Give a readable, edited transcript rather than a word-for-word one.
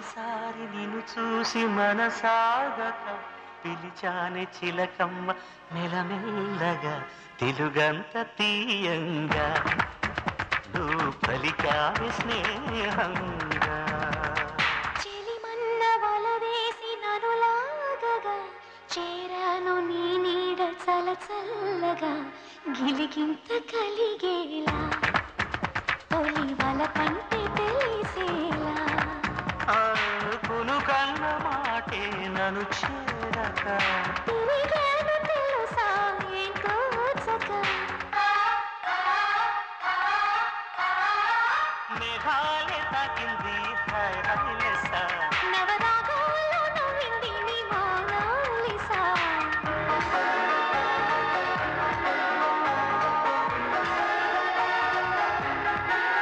తొలిసారి నిన్ను చూసి మనసాగక పిలిచానే చిలకమ్మ మెలమెల్లగా తెలుగంత తీయంగా నువ్వు పలికావే స్నేహంగా చెలిమన్న వల వేసి నన్ను లాగగా చేరాను నీ నీడ చలచల్లగా గిలిగింత కలిగేలా తొలి వల కంటే తెలిసేలా పునుకన్న మాటే నన్ను చేరక తిరిగాను తెలుసా ఏంటో చక మేఘాలే తాకింది హాయ్ హాయ్